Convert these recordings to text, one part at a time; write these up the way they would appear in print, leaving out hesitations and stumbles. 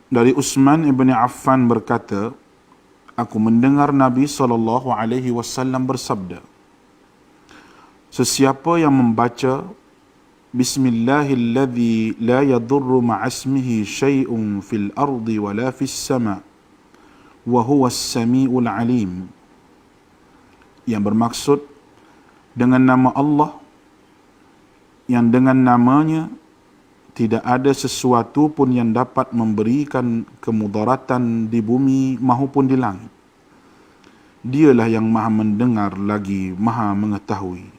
Dari Utsman ibn Affan berkata, aku mendengar Nabi SAW bersabda, sesiapa yang membaca Bismillahilladzi la yadurru ma'asmihi syai'un fil ardi wa la fis sama' wa huwa as-sami'ul alim, yang bermaksud dengan nama Allah yang dengan namanya tidak ada sesuatu pun yang dapat memberikan kemudaratan di bumi maupun di langit. Dialah yang maha mendengar lagi maha mengetahui.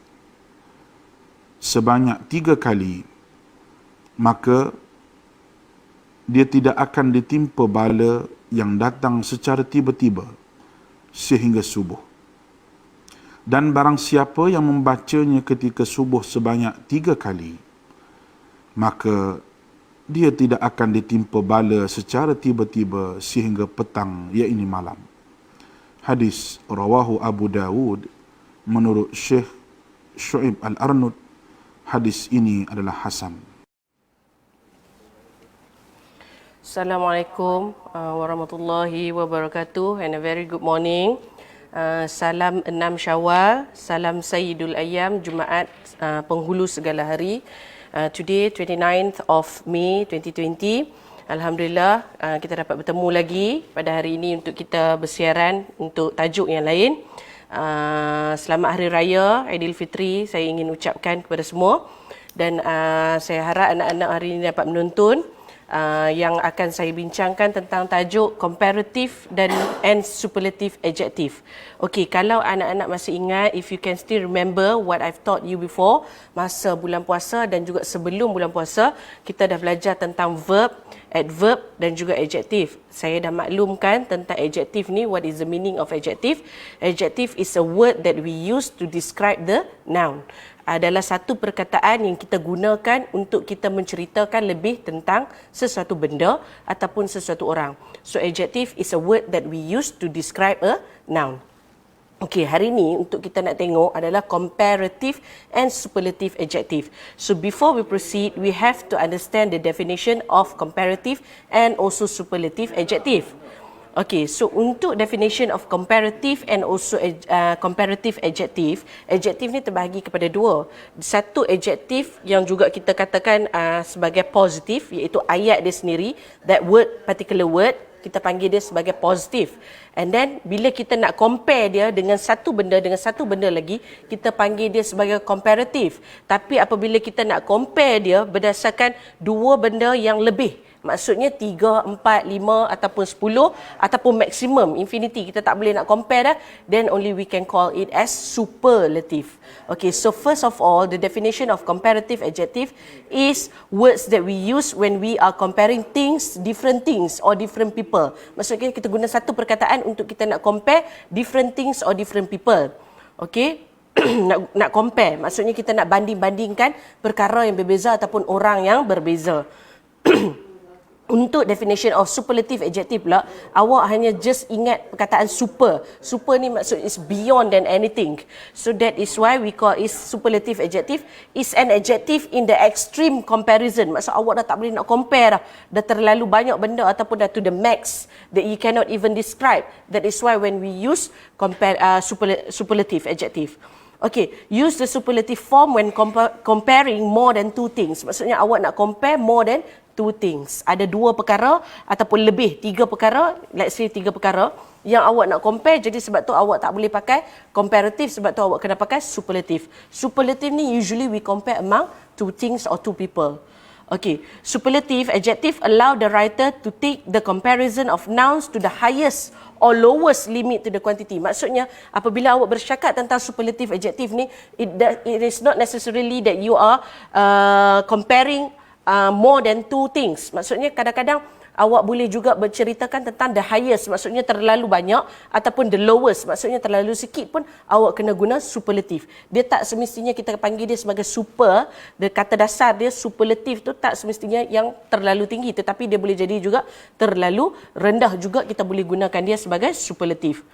Sebanyak 3 kali, maka dia tidak akan ditimpa bala yang datang secara tiba-tiba sehingga subuh. Dan barang siapa yang membacanya ketika subuh sebanyak 3 kali, maka dia tidak akan ditimpa bala secara tiba-tiba sehingga petang, iaitu malam. Hadis rawahu Abu Dawud menurut Syekh Syu'ib Al-Arnud. Hadis ini adalah hasan. Assalamualaikum warahmatullahi wabarakatuh and a very good morning. Salam 6 Syawal, salam Sayyidul Ayyam, Jumaat penghulu segala hari. Today 29th of May 2020. Alhamdulillah kita dapat bertemu lagi pada hari ini untuk kita bersiaran untuk tajuk yang lain. Selamat Hari Raya Aidilfitri saya ingin ucapkan kepada semua, dan saya harap anak-anak hari ini dapat menonton yang akan saya bincangkan tentang tajuk comparative and superlative adjective. Okey, kalau anak-anak masih ingat, if you can still remember what I've taught you before, masa bulan puasa dan juga sebelum bulan puasa, kita dah belajar tentang verb, adverb dan juga adjective. Saya dah maklumkan tentang adjective ni, what is the meaning of adjective. Adjective is a word that we use to describe the noun. Adalah satu perkataan yang kita gunakan untuk kita menceritakan lebih tentang sesuatu benda ataupun sesuatu orang. So adjective is a word that we use to describe a noun. Okey, hari ini untuk kita nak tengok adalah comparative and superlative adjective. So before we proceed, we have to understand the definition of comparative and also superlative adjective. Okay, so untuk definition of comparative and also comparative adjective, adjective ni terbahagi kepada dua. Satu adjective yang juga kita katakan sebagai positif, iaitu ayat dia sendiri, that word, particular word, kita panggil dia sebagai positif. And then bila kita nak compare dia dengan satu benda lagi, kita panggil dia sebagai comparative. Tapi apabila kita nak compare dia berdasarkan dua benda yang lebih, maksudnya 3, 4, 5 ataupun 10 ataupun maksimum infinity, kita tak boleh nak compare dah, then only we can call it as superlative. Okay, so first of all, the definition of comparative adjective is words that we use when we are comparing things, different things or different people. Maksudnya kita guna satu perkataan untuk kita nak compare different things or different people. Okay, nak compare, maksudnya kita nak banding-bandingkan perkara yang berbeza ataupun orang yang berbeza. Untuk definition of superlative adjective pula, awak hanya just ingat perkataan super. Super ni maksud is beyond than anything. So that is why we call it superlative adjective. Is an adjective in the extreme comparison. Maksud awak dah tak boleh nak compare dah. Dah terlalu banyak benda ataupun dah to the max that you cannot even describe. That is why when we use superlative adjective. Okay, use the superlative form when comparing more than two things. Maksudnya awak nak compare more than two things. Ada dua perkara ataupun lebih, 3 perkara, let's say 3 perkara yang awak nak compare, jadi sebab tu awak tak boleh pakai comparative, sebab tu awak kena pakai superlative. Superlative ni usually we compare among two things or two people. Okay, superlative adjective allow the writer to take the comparison of nouns to the highest or lowest limit to the quantity. Maksudnya apabila awak bercakap tentang superlative adjective ni, it is not necessarily that you are comparing more than two things. Maksudnya kadang-kadang awak boleh juga berceritakan tentang the highest, maksudnya terlalu banyak, ataupun the lowest, maksudnya terlalu sikit pun awak kena guna superlative. Dia tak semestinya kita panggil dia sebagai super, the kata dasar dia superlative tu tak semestinya yang terlalu tinggi, tetapi dia boleh jadi juga terlalu rendah juga, kita boleh gunakan dia sebagai superlative.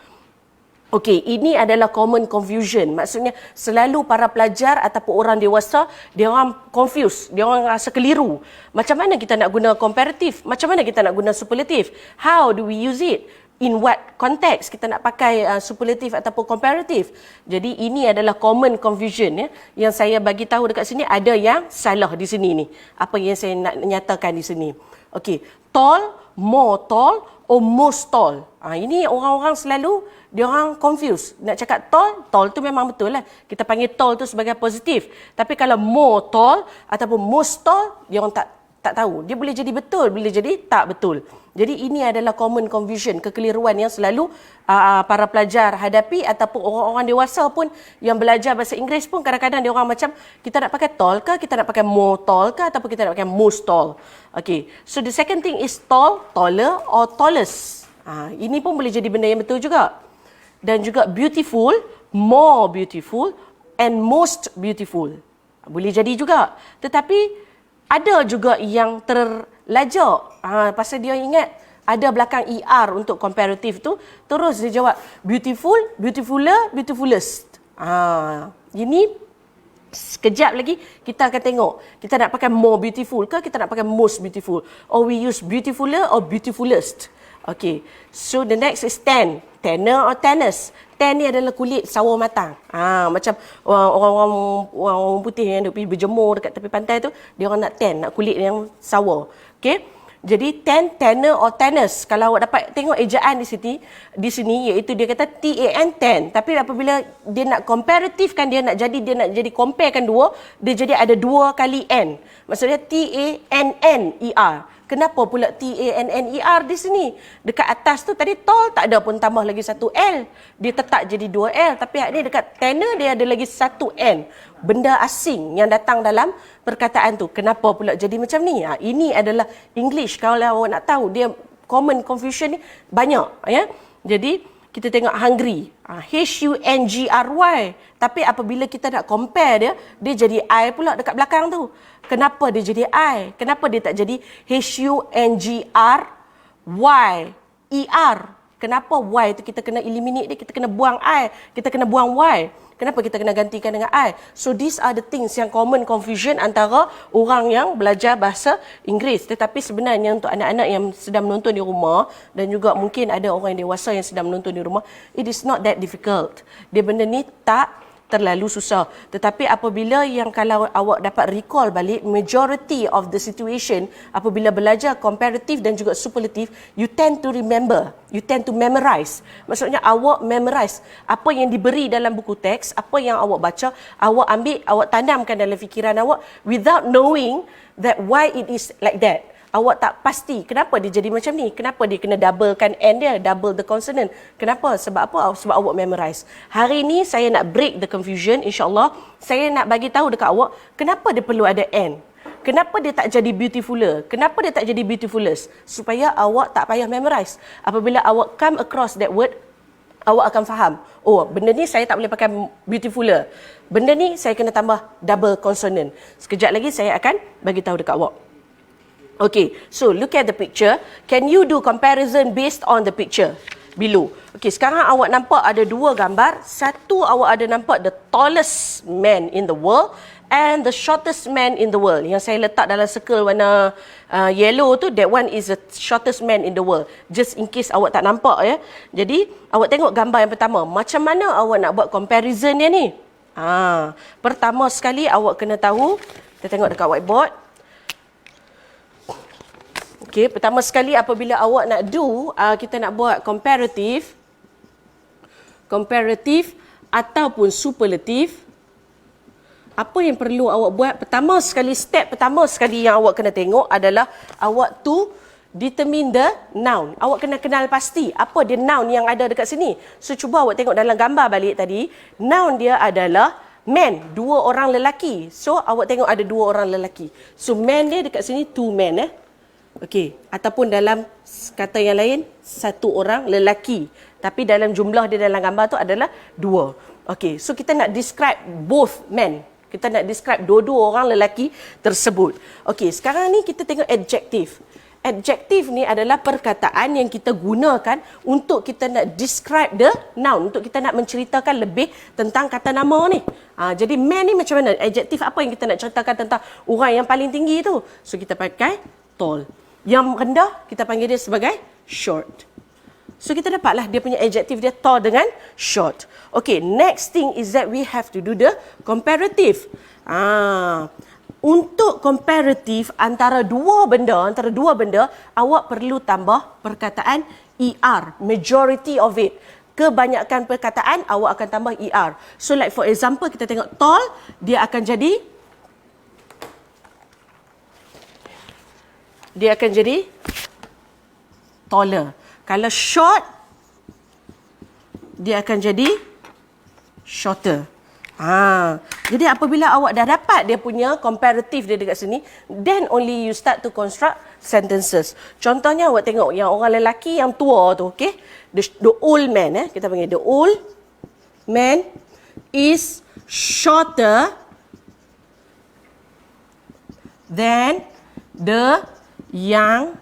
Okey, ini adalah common confusion. Maksudnya selalu para pelajar ataupun orang dewasa, dia orang confuse, dia orang rasa keliru. Macam mana kita nak guna comparative? Macam mana kita nak guna superlative? How do we use it? In what context kita nak pakai superlative ataupun comparative? Jadi ini adalah common confusion ya. Yang saya bagi tahu dekat sini ada yang salah di sini ni. Apa yang saya nak nyatakan di sini. Okey, tall, more tall or most tall. Ini orang-orang selalu dia orang confuse. Nak cakap tall, tall tu memang betul lah. Kita panggil tall tu sebagai positif. Tapi kalau more tall ataupun most tall, dia orang tak tahu. Dia boleh jadi betul, boleh jadi tak betul. Jadi ini adalah common confusion, kekeliruan yang selalu para pelajar hadapi ataupun orang-orang dewasa pun yang belajar bahasa Inggeris pun kadang-kadang dia orang macam kita nak pakai tall ke, kita nak pakai more tall ke ataupun kita nak pakai most tall. Okay, so the second thing is tall, taller or tallest. Ini pun boleh jadi benda yang betul juga. Dan juga beautiful, more beautiful and most beautiful. Boleh jadi juga. Tetapi ada juga yang terlajak. Pasal dia ingat ada belakang ER untuk comparative tu. Terus dia jawab beautiful, beautifuler, beautifulest. Ini sekejap lagi kita akan tengok. Kita nak pakai more beautiful ke kita nak pakai most beautiful. Or we use beautifuler or beautifulest. Okay, so the next is tan. Tanner or tanners. Tan ni adalah kulit sawo matang. Macam orang putih yang duk pergi berjemur dekat tepi pantai tu, dia orang nak tan, nak kulit yang sawo. Okay, jadi tan, tanner or tanners. Kalau awak dapat tengok ejaan di sini iaitu dia kata TAN, tan. Tapi apabila dia nak comparative kan, dia nak jadi comparekan dua, dia jadi ada 2 kali N. Maksudnya TANNER. Kenapa pula TANNER di sini? Dekat atas tu tadi tall tak ada pun tambah lagi 1 L. Dia tetap jadi 2 L. Tapi ni dekat tanner dia ada lagi 1 N. Benda asing yang datang dalam perkataan tu. Kenapa pula jadi macam ni? Ini adalah English. Kalau awak nak tahu, dia common confusion ni banyak. Ya? Jadi kita tengok hungry. HUNGRY. Tapi apabila kita nak compare dia jadi I pula dekat belakang tu. Kenapa dia jadi I? Kenapa dia tak jadi HUNGRYER? Kenapa Y tu kita kena eliminate dia, kita kena buang I, kita kena buang Y. Kenapa kita kena gantikan dengan I? So these are the things yang common confusion antara orang yang belajar bahasa Inggeris. Tetapi sebenarnya untuk anak-anak yang sedang menonton di rumah dan juga mungkin ada orang yang dewasa yang sedang menonton di rumah, it is not that difficult. Dia benda ni tak terlalu susah. Tetapi apabila yang kalau awak dapat recall balik, majority of the situation apabila belajar comparative dan juga superlative, you tend to remember, you tend to memorize. Maksudnya awak memorize apa yang diberi dalam buku teks, apa yang awak baca, awak ambil, awak tanamkan dalam fikiran awak without knowing that why it is like that. Awak tak pasti kenapa dia jadi macam ni. Kenapa dia kena doublekan N dia, double the consonant. Kenapa? Sebab apa? Sebab awak memorize. Hari ni saya nak break the confusion, insyaAllah. Saya nak bagi tahu dekat awak, kenapa dia perlu ada N. Kenapa dia tak jadi beautifuler? Kenapa dia tak jadi beautifulest? Supaya awak tak payah memorize. Apabila awak come across that word, awak akan faham. Oh, benda ni saya tak boleh pakai beautifuler. Benda ni saya kena tambah double consonant. Sekejap lagi saya akan bagi tahu dekat awak. Okay, so look at the picture. Can you do comparison based on the picture below? Okay, sekarang awak nampak ada 2 gambar. Satu awak ada nampak the tallest man in the world and the shortest man in the world. Yang saya letak dalam circle warna yellow tu, that one is the shortest man in the world. Just in case awak tak nampak ya. Jadi, awak tengok gambar yang pertama. Macam mana awak nak buat comparison dia ni? Pertama sekali awak kena tahu, kita tengok dekat whiteboard. Okay, pertama sekali apabila awak nak kita nak buat comparative ataupun superlative, apa yang perlu awak buat? Step pertama sekali yang awak kena tengok adalah awak determine the noun. Awak kena kenal pasti apa dia noun yang ada dekat sini. So cuba awak tengok dalam gambar balik tadi, noun dia adalah man, 2 orang lelaki. So awak tengok ada 2 orang lelaki. So man dia dekat sini 2 men Okey, ataupun dalam kata yang lain 1 orang lelaki. Tapi dalam jumlah dia dalam gambar tu adalah 2. Okey, so kita nak describe both men. Kita nak describe dua-dua orang lelaki tersebut. Okey, sekarang ni kita tengok adjective. adjective ni adalah perkataan yang kita gunakan untuk kita nak describe the noun, untuk kita nak menceritakan lebih tentang kata nama ni. Jadi man ni macam mana? Adjective apa yang kita nak ceritakan tentang orang yang paling tinggi tu? So kita pakai tall. Yang rendah kita panggil dia sebagai short. So kita dapatlah dia punya adjective dia tall dengan short. Okay, next thing is that we have to do the comparative. Untuk comparative antara dua benda, awak perlu tambah perkataan ER, majority of it. Kebanyakan perkataan awak akan tambah ER. So like for example, kita tengok tall, dia akan jadi taller. Kalau short, dia akan jadi shorter. Jadi apabila awak dah dapat dia punya comparative dia dekat sini, then only you start to construct sentences. Contohnya awak tengok yang orang lelaki yang tua tu, okay? The old man, kita panggil the old man is shorter than the young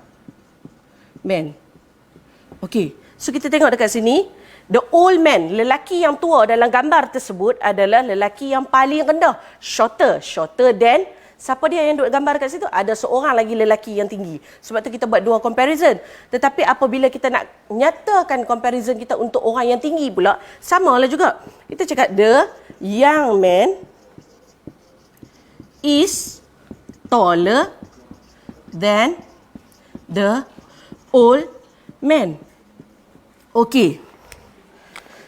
man. Okay, so kita tengok dekat sini, the old man, lelaki yang tua dalam gambar tersebut adalah lelaki yang paling rendah. Shorter than, siapa dia yang duduk gambar dekat situ? Ada seorang lagi lelaki yang tinggi. Sebab tu kita buat dua comparison. Tetapi apabila kita nak nyatakan comparison kita untuk orang yang tinggi pula, sama lah juga. Kita cakap the young man is taller than the old man. Okay.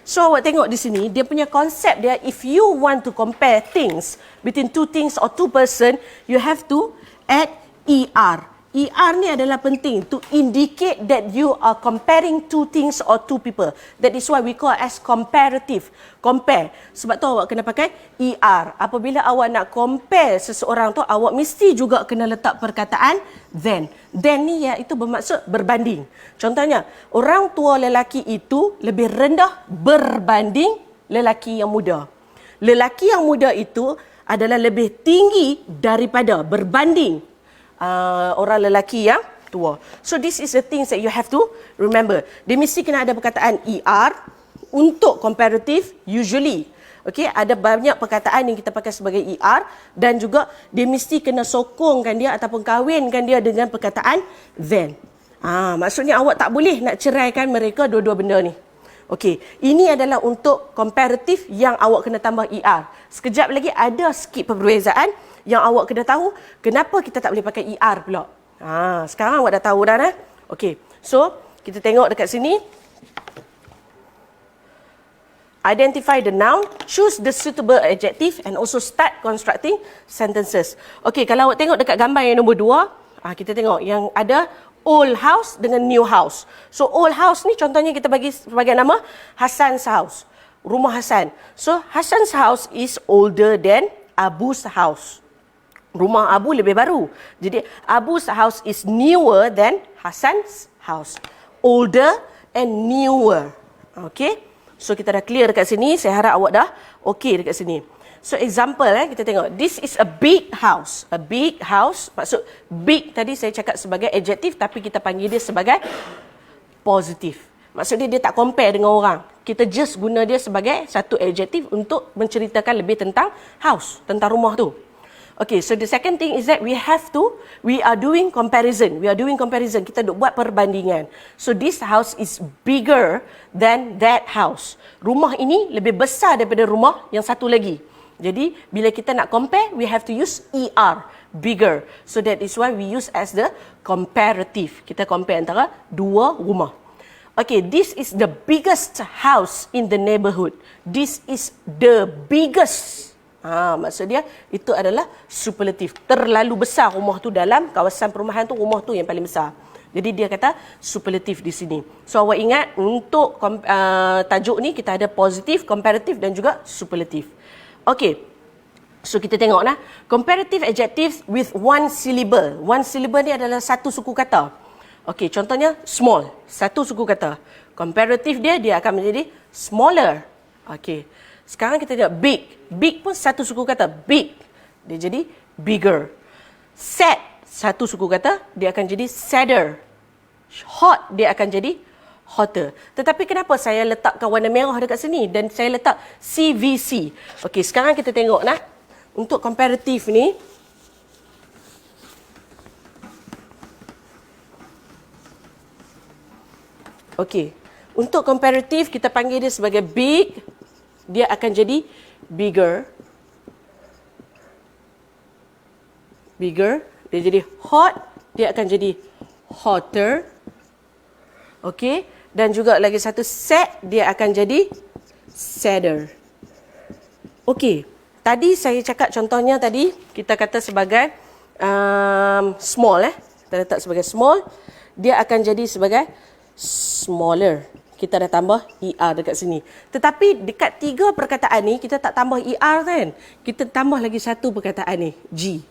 So awak tengok di sini, dia punya konsep dia, if you want to compare things between two things or two person, you have to add ER. ER ni adalah penting to indicate that you are comparing two things or two people. That is why we call as comparative. Compare. Sebab tu awak kena pakai ER. Apabila awak nak compare seseorang tu, awak mesti juga kena letak perkataan then. Then ni ya, itu bermaksud berbanding. Contohnya, orang tua lelaki itu lebih rendah berbanding lelaki yang muda. Lelaki yang muda itu adalah lebih tinggi daripada berbanding orang lelaki yang tua. So this is the things that you have to remember. Dia mesti kena ada perkataan ER untuk comparative usually. Okay, ada banyak perkataan yang kita pakai sebagai ER dan juga dia mesti kena sokongkan dia ataupun kawinkan dia dengan perkataan then. Maksudnya awak tak boleh nak ceraikan mereka dua-dua benda ni. Okey, ini adalah untuk comparative yang awak kena tambah ER. Sekejap lagi ada sikit perbezaan yang awak kena tahu kenapa kita tak boleh pakai ER pula. Sekarang awak dah tahu dah. Okey, so kita tengok dekat sini. Identify the noun, choose the suitable adjective and also start constructing sentences. Okey, kalau awak tengok dekat gambar yang nombor 2, kita tengok yang ada old house dengan new house. So old house ni contohnya kita bagi sebagai nama Hasan's house. Rumah Hasan. So Hasan's house is older than Abu's house. Rumah Abu lebih baru. Jadi Abu's house is newer than Hasan's house. Older and newer. Okay. So kita dah clear dekat sini. Saya harap awak dah okay dekat sini. So example kita tengok. This is a big house. A big house. Maksud big tadi saya cakap sebagai adjective tapi kita panggil dia sebagai positive. Maksud dia tak compare dengan orang. Kita just guna dia sebagai satu adjective untuk menceritakan lebih tentang house, tentang rumah tu. Okay, so the second thing is that we are doing comparison. Kita duk buat perbandingan. So this house is bigger than that house. Rumah ini lebih besar daripada rumah yang satu lagi. Jadi, bila kita nak compare, we have to use ER, bigger. So that is why we use as the comparative. Kita compare antara dua rumah. Okay, this is the biggest house in the neighborhood. This is the biggest. Maksud dia itu adalah superlative. Terlalu besar rumah tu dalam kawasan perumahan tu, rumah tu yang paling besar. Jadi dia kata superlative di sini. So awak ingat untuk tajuk ni kita ada positive, comparative dan juga superlative. Okay. So kita tengoklah comparative adjectives with one syllable. One syllable ni adalah satu suku kata. Okay, contohnya small, satu suku kata. Comparative dia akan menjadi smaller. Okay. Sekarang kita tengok big. Big pun satu suku kata. Big. Dia jadi bigger. Sad. satu suku kata, dia akan jadi sadder. Hot, dia akan jadi hotter. Tetapi kenapa saya letakkan warna merah dekat sini dan saya letak CVC? Okey, sekarang kita tengok nah. Untuk komparatif ni, okey. Untuk komparatif kita panggil dia sebagai big, dia akan jadi bigger. Bigger, dia jadi hot, dia akan jadi hotter. Okey, dan juga lagi satu sad, dia akan jadi sadder. Okey, tadi saya cakap contohnya tadi kita kata sebagai small kita letak sebagai small, dia akan jadi sebagai smaller. Kita dah tambah ER dekat sini. Tetapi dekat 3 perkataan ni kita tak tambah ER kan? Kita tambah lagi satu perkataan ni, G.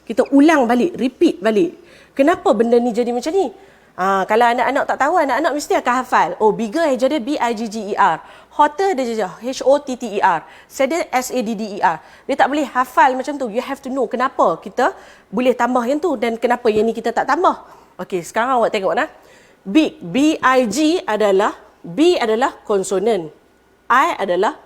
Kita ulang balik, repeat balik. Kenapa benda ni jadi macam ni? Kalau anak-anak tak tahu, anak-anak mesti akan hafal. Oh, bigger dia jadi B-I-G-G-E-R. Hotter dia jadi H-O-T-T-E-R. Sadder S-A-D-D-E-R. Dia tak boleh hafal macam tu. You have to know kenapa kita boleh tambah yang tu dan kenapa yang ni kita tak tambah. Okey, sekarang awak tengok nah. Big, B-I-G adalah, B adalah konsonan. I adalah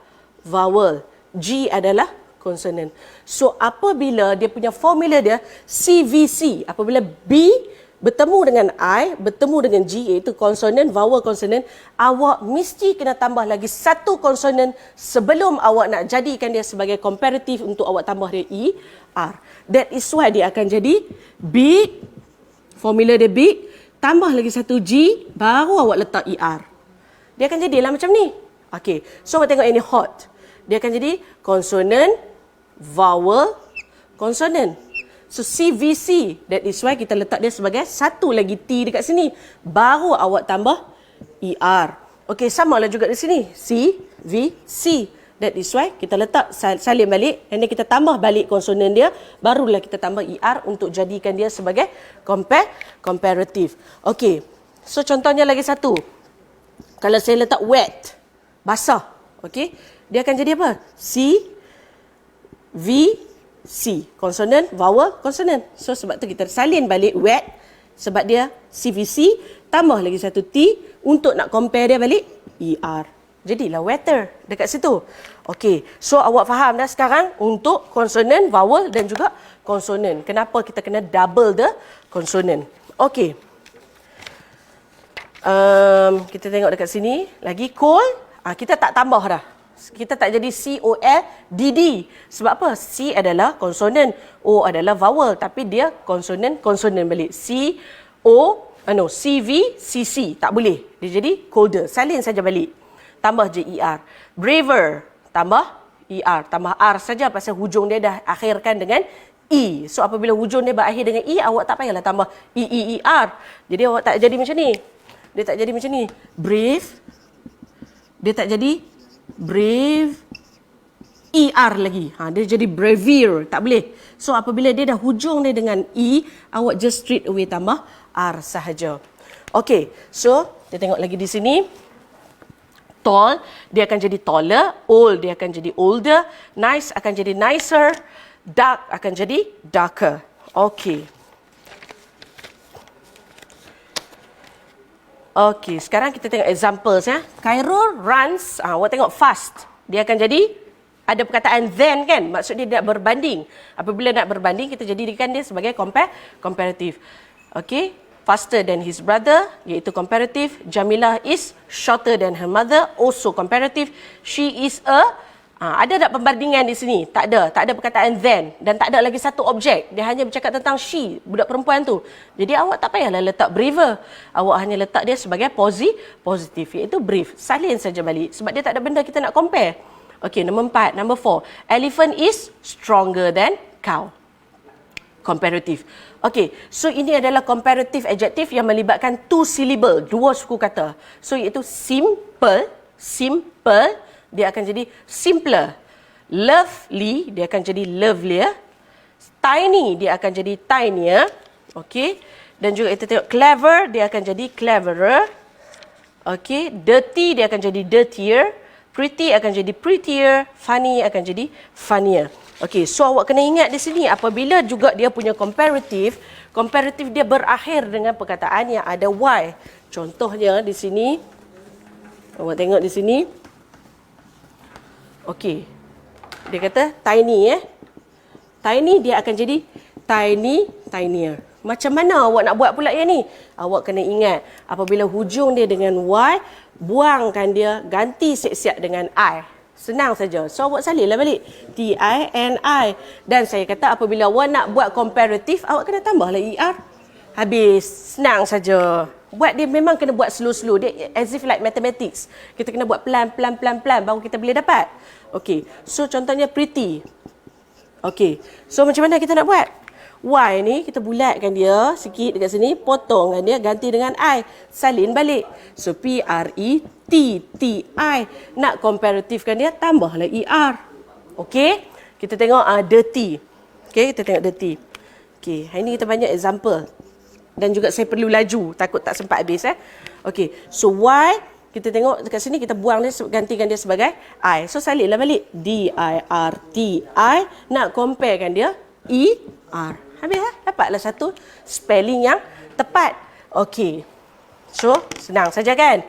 vowel. G adalah konsonan. So, apabila dia punya formula dia CVC, apabila B bertemu dengan I, bertemu dengan G, iaitu konsonan, vowel konsonan, awak mesti kena tambah lagi satu konsonan sebelum awak nak jadikan dia sebagai komparatif untuk awak tambah dia ER. That is why dia akan jadi big, formula dia big, tambah lagi satu G, baru awak letak ER. Dia akan jadilah macam ni. Okey, so awak tengok ini hot. Dia akan jadi konsonan, vowel, konsonan. So CVC, that is why kita letak dia sebagai satu lagi T dekat sini. Baru awak tambah ER. Okey, samalah juga di sini. CVC. That is why kita letak salin balik dan kita tambah balik konsonan dia, barulah kita tambah ER untuk jadikan dia sebagai comparative. Okey. So contohnya lagi satu. Kalau saya letak wet, basah. Okey. Dia akan jadi apa? CVC. Konsonan, vowel, konsonan. So sebab tu kita salin balik wet sebab dia CVC, tambah lagi satu T untuk nak compare dia balik ER. Jadilah wetter dekat situ. Okey, so awak faham dah sekarang untuk konsonan, vowel dan juga konsonan. Kenapa kita kena double the konsonan. Okey. Kita tengok dekat sini. Lagi cold, kita tak tambah dah. Kita tak jadi C-O-L-D-D. Sebab apa? C adalah konsonan, O adalah vowel. Tapi dia konsonan balik. C-V-C-C. Tak boleh. Dia jadi colder. Salin saja balik. Tambah je ER. Braver, tambah ER. Tambah R saja pasal hujung dia dah akhirkan dengan E. So apabila hujung dia berakhir dengan E, awak tak payahlah tambah E-E-E-R. Jadi awak tak jadi macam ni. Dia tak jadi macam ni. Brave. Dia tak jadi brave. ER lagi. Dia jadi bravier. Tak boleh. So apabila dia dah hujung dia dengan E, awak just straight away tambah R sahaja. Okey. So, kita tengok lagi di sini. Tall, dia akan jadi taller. Old, dia akan jadi older. Nice akan jadi nicer. Dark akan jadi darker. Okey. Okey, sekarang kita tengok examples ya. Khairul runs, awak tengok fast. Dia akan jadi, ada perkataan then kan? Maksud dia nak berbanding. Apabila nak berbanding, kita jadikan dia sebagai comparative. Okey. Faster than his brother, iaitu comparative. Jamilah is shorter than her mother, also comparative. She is a... ada tak perbandingan di sini? Tak ada. Tak ada perkataan then. Dan tak ada lagi satu objek. Dia hanya bercakap tentang she, budak perempuan tu. Jadi awak tak payahlah letak braver. Awak hanya letak dia sebagai positif, iaitu brave. Salin saja balik. Sebab dia tak ada benda kita nak compare. Okey, number 4. Number 4. Elephant is stronger than cow. Comparative. Okey, so ini adalah comparative adjective yang melibatkan 2 syllable, 2 suku kata. So iaitu simple, dia akan jadi simpler. Lovely, dia akan jadi lovelier. Tiny, dia akan jadi tinier. Okey, dan juga kita tengok clever, dia akan jadi cleverer. Okey, dirty, dia akan jadi dirtier. Pretty akan jadi prettier. Funny akan jadi funnier. Okey, so awak kena ingat di sini apabila juga dia punya comparative Komparatif dia berakhir dengan perkataan yang ada Y. Contohnya di sini, awak tengok di sini. Okey. Dia kata tiny Tiny dia akan jadi tiny, tinier. Macam mana awak nak buat pula yang ni? Awak kena ingat, apabila hujung dia dengan Y, buangkan dia, ganti siap-siap dengan I. Senang saja. So awak salirlah balik. T-I-N-I. Dan saya kata apabila awak nak buat komparatif, awak kena tambahlah ER. Habis. Senang saja. Buat dia memang kena buat slow-slow. Dia as if like mathematics. Kita kena buat pelan-pelan baru kita boleh dapat. Okey. So contohnya pretty. Okey. So macam mana kita nak buat? Y ni kita bulatkan dia sikit dekat sini, potongkan dia, ganti dengan I, salin balik. So P-R-E-T-T-I. Nak komparatifkan dia, tambahlah ER. Okey? Kita tengok dirty. Okey, kita tengok dirty. Okey, hari ni kita banyak example. Dan juga saya perlu laju, takut tak sempat habis Okey, so Y kita tengok dekat sini, kita buang dia, gantikan dia sebagai I. So salinlah balik. D-I-R-T-I. Nak comparekan dia E-R. Habis dapatlah satu spelling yang tepat. Okey. So, senang saja kan?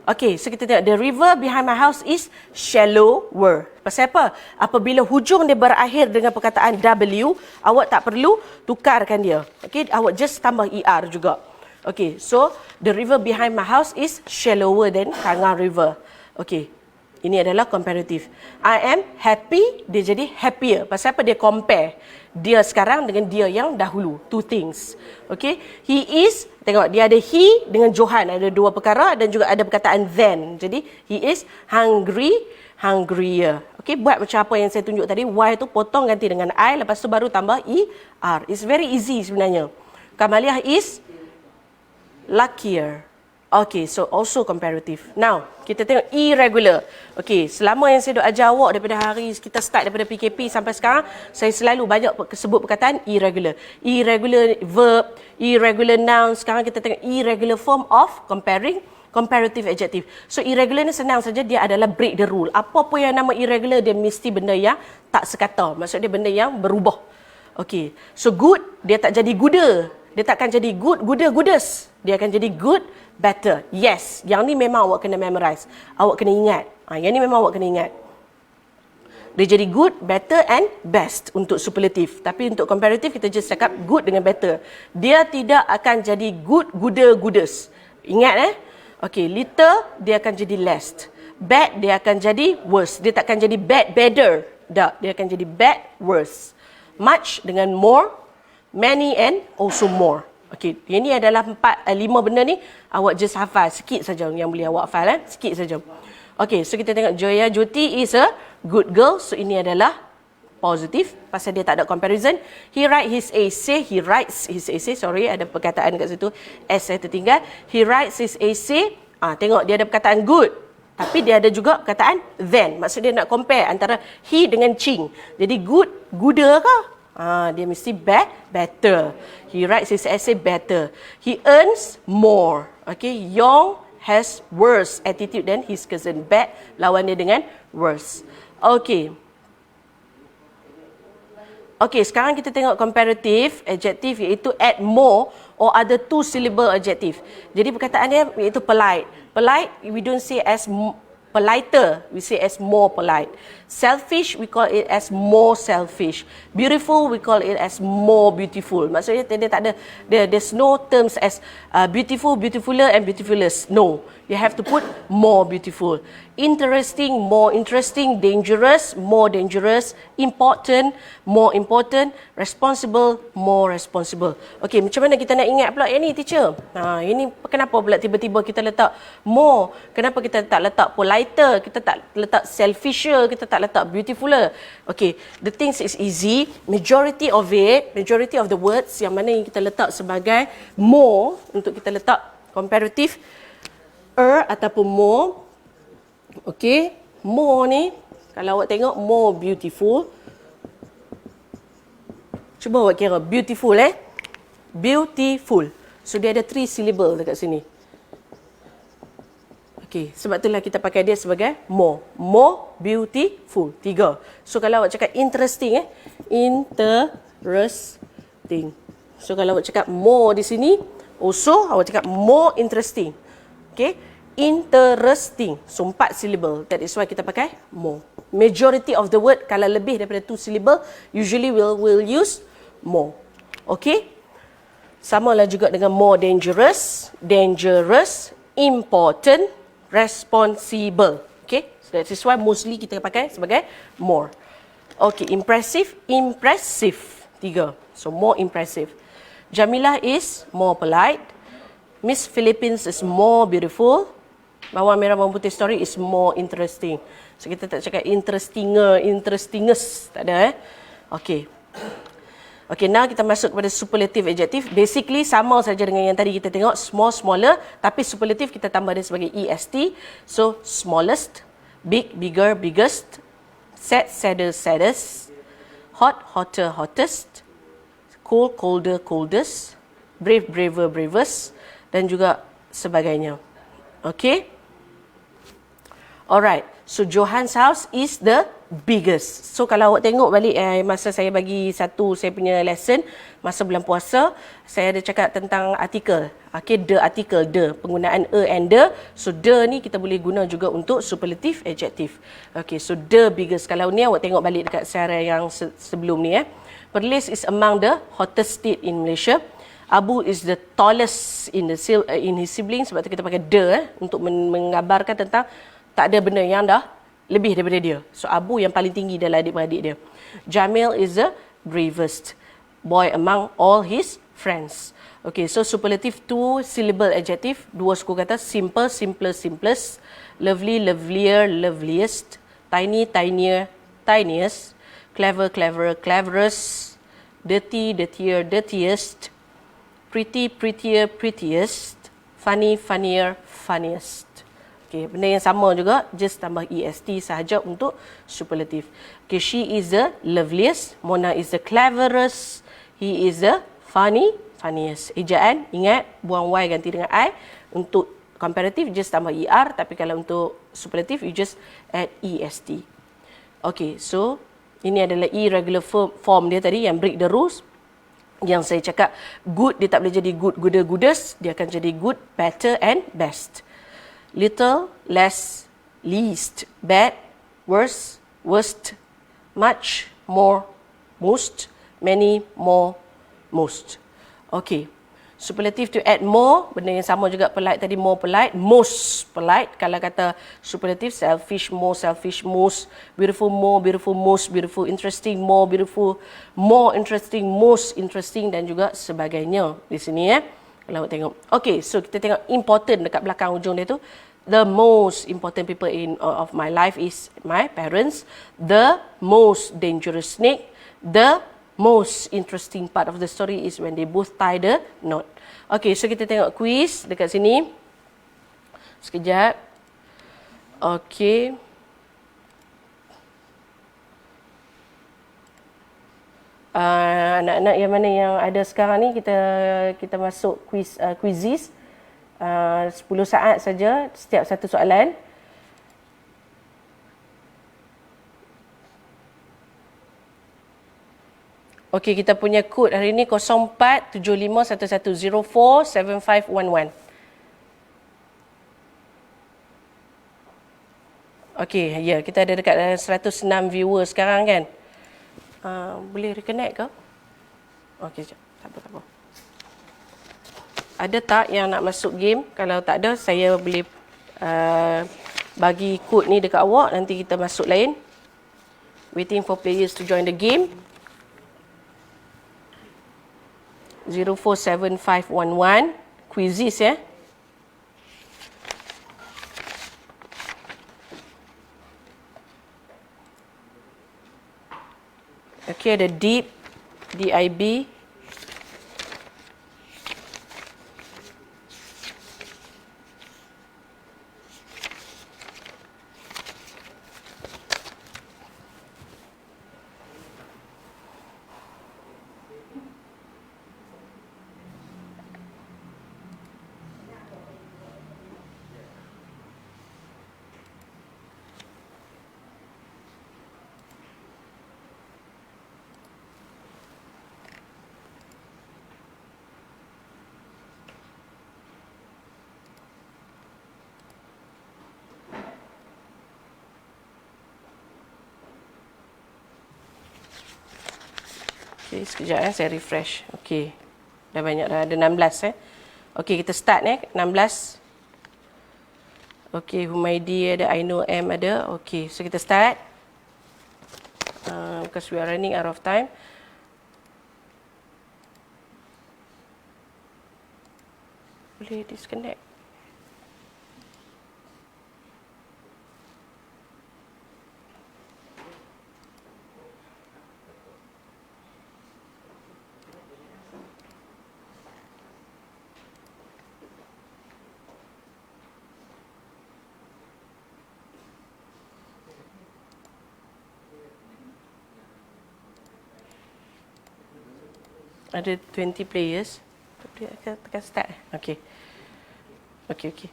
Okey, so kita tengok the river behind my house is shallower. Pasal apa? Apabila hujung dia berakhir dengan perkataan W, awak tak perlu tukarkan dia. Okey, awak just tambah ER juga. Okey, so the river behind my house is shallower than Kangar River. Okey. Ini adalah comparative. I am happy, dia jadi happier. Pasal apa? Dia compare dia sekarang dengan dia yang dahulu. Two things. Okay. He is, tengok dia ada he dengan Johan. Ada dua perkara dan juga ada perkataan then. Jadi, he is hungry, hungrier. Okay, buat macam apa yang saya tunjuk tadi. Y tu potong ganti dengan I, lepas tu baru tambah ER. It's very easy sebenarnya. Kamaliah is luckier. Okay, so also comparative. Now, kita tengok irregular. Okay, selama yang saya duk ajar awak daripada hari kita start daripada PKP sampai sekarang, saya selalu banyak sebut perkataan irregular. Irregular verb, irregular noun. Sekarang kita tengok irregular form of comparing comparative adjective. So, irregular ni senang saja, dia adalah break the rule. Apa-apa yang nama irregular, dia mesti benda yang tak sekata. Maksud dia benda yang berubah. Okay, so good, dia tak jadi gooder. Dia takkan jadi good, gooder, goodest. Dia akan jadi good, better. Yes, yang ni memang awak kena memorize. Awak kena ingat. Yang ni memang awak kena ingat. Dia jadi good, better and best untuk superlative. Tapi untuk comparative, kita just cakap good dengan better. Dia tidak akan jadi good, gooder, goodest. Ingat Okay, little, dia akan jadi less. Bad, dia akan jadi worse. Dia takkan jadi bad, better. Tak, dia akan jadi bad, worse. Much dengan more, many and also more. Okey, ini adalah 5 benda ni awak just hafal sikit saja yang boleh awak hafal sikit saja. Okey, so kita tengok Joya Jyoti is a good girl. So ini adalah positif pasal dia tak ada comparison. He writes his essay, sorry ada perkataan kat situ S saya tertinggal. He writes his essay. Tengok dia ada perkataan good. Tapi dia ada juga perkataan then. Maksud dia nak compare antara he dengan Ching. Jadi good, gooder ke? Dia mesti better. He writes his essay better. He earns more. Okay, Yong has worse attitude than his cousin. Bad, lawan dia dengan worse. Okay. Okay, sekarang kita tengok comparative adjective iaitu add more or other two syllable adjective. Jadi perkataan dia iaitu polite. Polite, we don't say as politer, we say as more polite. Selfish, we call it as more selfish. Beautiful, we call it as more beautiful. Maksudnya dia tak ada, there's no terms as beautiful, beautifuler and beautifulest. No, you have to put more beautiful. Interesting, more interesting. Dangerous, more dangerous. Important, more important. Responsible, more responsible. Okey, macam mana kita nak ingat pula yang ni, teacher? Ini kenapa pula tiba-tiba kita letak more? Kenapa kita tak letak politer? Kita tak letak selfisher? Kita tak letak beautifuler? Okey, the things is easy. Majority of the words yang mana yang kita letak sebagai more untuk kita letak comparative ataupun more. Okey, more ni kalau awak tengok more beautiful. Cuba awak kira beautiful Beautiful. So dia ada 3 syllable dekat sini. Okey, sebab itulah kita pakai dia sebagai more. More beautiful. 3. So kalau awak cakap interesting Interesting. So kalau awak cakap more di sini, also awak cakap more interesting. Okay, interesting. So 4 syllable. That is why kita pakai more. Majority of the word kalau lebih daripada 2 syllable, usually will use more. Okay. Sama lah juga dengan more dangerous, important, responsible. Okay, so that is why mostly kita pakai sebagai more. Okay, impressive, 3. So more impressive. Jamilah is more polite. Miss Philippines is more beautiful. Bawang merah bawang putih story is more interesting. So kita tak cakap interestingest, tak ada Okay. Okay, now kita masuk kepada superlative adjective. Basically sama saja dengan yang tadi kita tengok, small, smaller, tapi superlative kita tambah dia sebagai est. So smallest, big, bigger, biggest, sad, sadder, saddest, hot, hotter, hottest, cold, colder, coldest, brave, braver, bravest, dan juga sebagainya. Okay? Alright, so Johan's house is the biggest. So kalau awak tengok balik masa saya bagi saya punya lesson masa bulan puasa, saya ada cakap tentang artikel. Okay, the article, the, penggunaan a and the. So the ni kita boleh guna juga untuk superlative adjective. Okay, so the biggest. Kalau ni awak tengok balik dekat siaran yang sebelum ni Perlis is among the hottest state in Malaysia. Abu is the tallest in his siblings. Sebab tu kita pakai the untuk menggambarkan tentang tak ada benda yang dah lebih daripada dia. So Abu yang paling tinggi dalam adik-beradik dia. Jamil is the bravest boy among all his friends. Okay, so superlative 2 syllable adjective, 2 suku kata, simple, simpler, simplest, lovely, lovelier, loveliest, tiny, tinier, tiniest, clever, cleverer, cleverest, dirty, dirtier, dirtiest, pretty, prettier, prettiest, funny, funnier, funniest. Okay, benda yang sama juga, just tambah est sahaja untuk superlative. Okay, she is the loveliest, Mona is the cleverest, he is the funniest. Ejaan, ingat, buang y ganti dengan i. Untuk comparative, just tambah er, tapi kalau untuk superlative, you just add est. Okay, so ini adalah irregular form dia tadi yang break the rules. Yang saya cakap, good, dia tak boleh jadi good, gooder, goodest. Dia akan jadi good, better and best. Little, less, least, bad, worse, worst, much, more, most, many, more, most. Okay. Superlative to add more, benda yang sama juga polite tadi, more polite, most polite. Kalau kata superlative, selfish, most, beautiful, more beautiful, most beautiful, interesting, more beautiful, more interesting, most interesting dan juga sebagainya di sini Kalau awak tengok. Okay, so kita tengok important dekat belakang ujung dia tu. The most important people of my life is my parents. The most dangerous snake. The most interesting part of the story is when they both tie the knot. Okay, so kita tengok quiz dekat sini. Sekejap. Okay. Anak-anak yang mana yang ada sekarang ni, kita masuk quizzes. 10 saat saja setiap satu soalan. Okey, kita punya kod hari ini 047511047511. Okey, ya, kita ada dekat 106 viewers sekarang kan. Boleh reconnect ke? Okey, sekejap. Tak apa. Ada tak yang nak masuk game? Kalau tak ada, saya boleh bagi kod ni dekat awak. Nanti kita masuk lain. Waiting for players to join the game. 047511 quizzes Okey, ada deep, DIB. Okay, sekejap saya refresh. Okay, dah banyak dah, ada 16 Okay, kita start 16. Okay, Humaidi ada, I know M ada. Okay, so kita start. Because we are running out of time. Boleh disconnect. Ada 20 players. Tekan start. Okay. Okay.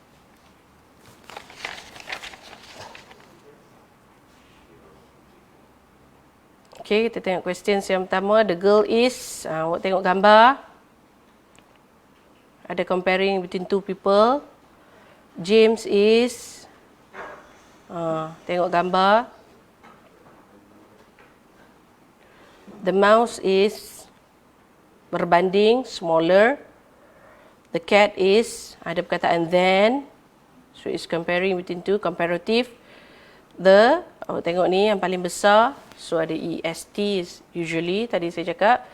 Okay, kita tengok questions yang pertama. The girl is, awak tengok gambar. Ada comparing between two people. James is, tengok gambar. The mouse is berbanding, smaller. The cat is, ada perkataan then. So it's comparing between two, comparative. The, tengok ni yang paling besar. So ada EST is usually, tadi saya cakap.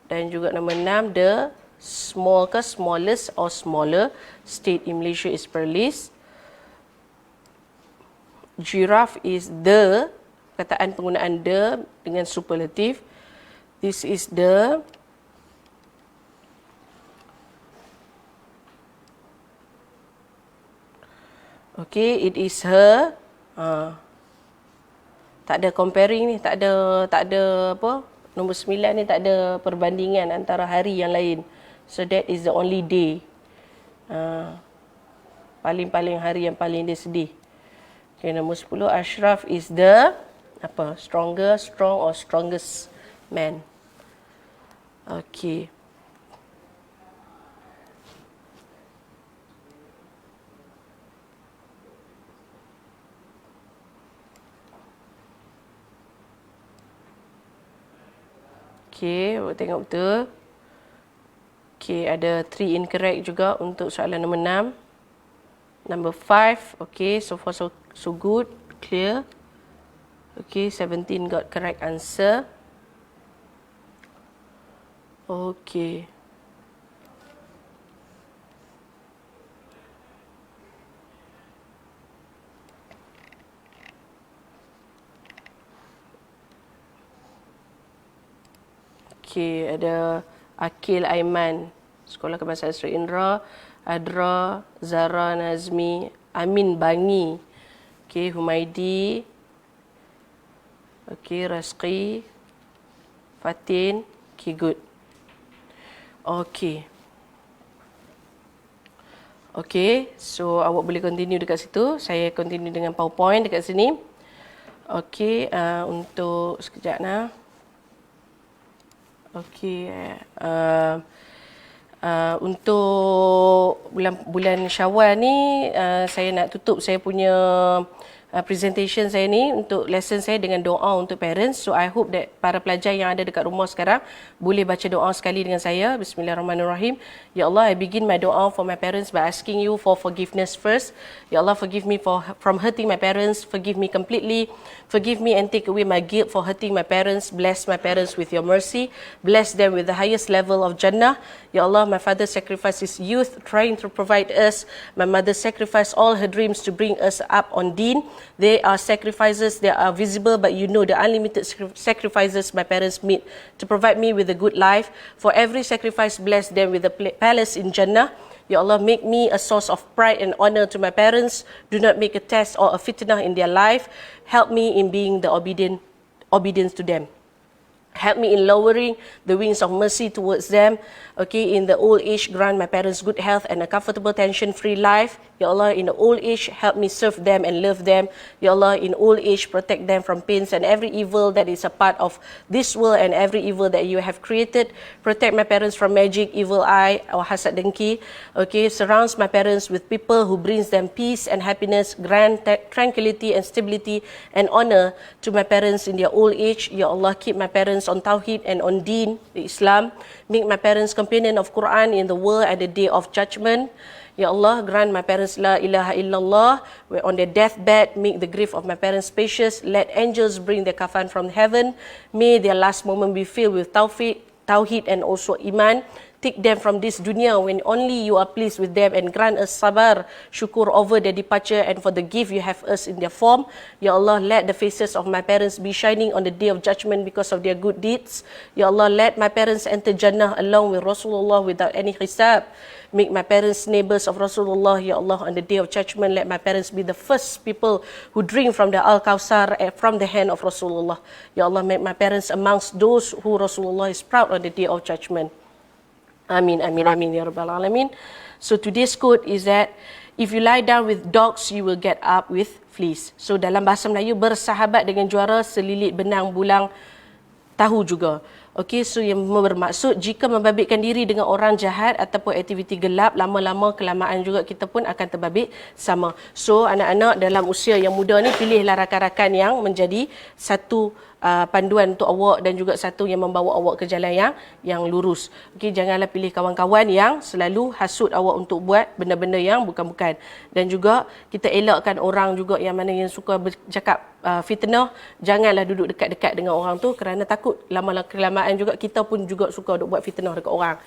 Dan juga nombor 6, the small ke smallest or smaller. State in Malaysia is per list. Giraffe is the, perkataan penggunaan the dengan superlative. This is the. Okay, it is her. Tak ada comparing ni, tak ada apa? Nombor 9 ni tak ada perbandingan antara hari yang lain. So that is the only day. Paling-paling hari yang paling dia sedih. Okay, nombor 10, Ashraf is the apa? Strong or strongest man. Okay. Okay, tengok betul. Okay, ada 3 incorrect juga untuk soalan nombor 6. Number 5, okay, so far so good, clear. Okay, 17 got correct answer. Okay. Okay, ada Akil Aiman, Sekolah Kebangsaan Sri Indra, Adra, Zara Nazmi, Amin Bangi, okay, Humaidi, okay, Rasqi, Fatin, okay, good. Okay. Okay, so awak boleh continue dekat situ. Saya continue dengan PowerPoint dekat sini. Okay, untuk sekejap nah. Okay, untuk bulan Syawal ni saya nak tutup saya punya presentation saya ni untuk lesson saya dengan doa untuk parents. So I hope that para pelajar yang ada dekat rumah sekarang boleh baca doa sekali dengan saya. Bismillahirrahmanirrahim. Ya Allah, I begin my doa for my parents by asking you for forgiveness first. Ya Allah, forgive me from hurting my parents. Forgive me completely. Forgive me and take away my guilt for hurting my parents. Bless my parents with your mercy. Bless them with the highest level of Jannah. Ya Allah, my father sacrificed his youth trying to provide us. My mother sacrificed all her dreams to bring us up on deen. They are sacrifices, they are visible, but you know the unlimited sacrifices my parents made to provide me with a good life. For every sacrifice, bless them with a palace in Jannah. Ya Allah, make me a source of pride and honor to my parents. Do not make a test or a fitnah in their life. Help me in being the obedience to them. Help me in lowering the wings of mercy towards them. Okay, in the old age, grant my parents good health and a comfortable, tension-free life. Ya Allah, in the old age, help me serve them and love them. Ya Allah, in old age, protect them from pains and every evil that is a part of this world and every evil that you have created. Protect my parents from magic, evil eye, or hasad dengki. Okay, surrounds my parents with people who brings them peace and happiness, grant tranquility and stability and honor to my parents in their old age. Ya Allah, keep my parents parents on Tawheed and on Deen, the Islam. Make my parents companion of Quran in the world at the day of judgment. Ya Allah, grant my parents la ilaha illallah. Where on their deathbed, make the grave of my parents spacious. Let angels bring their kafan from heaven. May their last moment be filled with Tawheed and also Iman. Take them from this dunya when only you are pleased with them, and grant us sabar, syukur over their departure and for the gift you have us in their form. Ya Allah, let the faces of my parents be shining on the day of judgment because of their good deeds. Ya Allah, let my parents enter Jannah along with Rasulullah without any hisab. Make my parents neighbors of Rasulullah, Ya Allah, on the day of judgment. Let my parents be the first people who drink from the Al-Kawthar from the hand of Rasulullah. Ya Allah, make my parents amongst those who Rasulullah is proud on the day of judgment. Amin, amin, amin, ya Rabbal Alamin. So today's quote is that, if you lie down with dogs, you will get up with fleas. So dalam bahasa Melayu, bersahabat dengan juara, selilit benang bulang tahu juga. Okey, so yang bermaksud jika membabitkan diri dengan orang jahat ataupun aktiviti gelap, lama-lama kelamaan juga kita pun akan terbabit sama. So anak-anak dalam usia yang muda ni, pilihlah rakan-rakan yang menjadi satu panduan untuk awak dan juga satu yang membawa awak ke jalan yang lurus. Okey, janganlah pilih kawan-kawan yang selalu hasut awak untuk buat benda-benda yang bukan-bukan. Dan juga kita elakkan orang juga yang mana yang suka bercakap fitnah. Janganlah duduk dekat-dekat dengan orang tu, kerana takut lama-lama kelamaan juga kita pun juga suka duk buat fitnah dekat orang.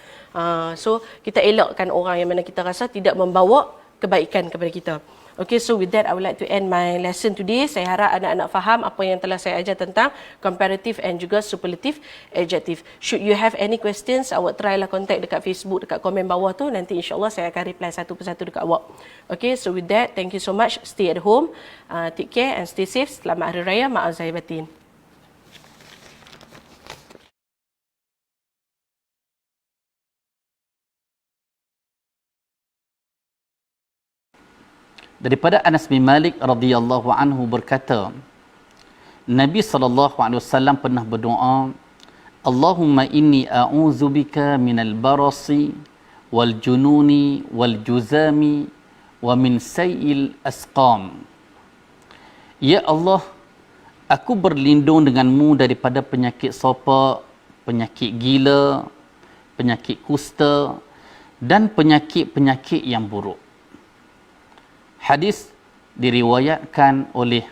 So kita elakkan orang yang mana kita rasa tidak membawa kebaikan kepada kita. Okay, so with that I would like to end my lesson today. Saya harap anak-anak faham apa yang telah saya ajar tentang comparative and juga superlative adjective. Should you have any questions, awak try lah contact dekat Facebook, dekat komen bawah tu. Nanti insyaAllah saya akan reply satu persatu dekat awak. Okay, so with that, thank you so much. Stay at home, take care and stay safe. Selamat Hari Raya, maaf zahir batin. Daripada Anas bin Malik radhiyallahu anhu berkata, Nabi SAW pernah berdoa, Allahumma inni a'udzubika minal barasi wal jununi wal juzami wa min sayil asqam. Ya Allah, aku berlindung denganmu daripada penyakit sopak, penyakit gila, penyakit kusta dan penyakit-penyakit yang buruk. Hadis diriwayatkan oleh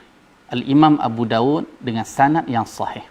Al-Imam Abu Dawud dengan sanad yang sahih.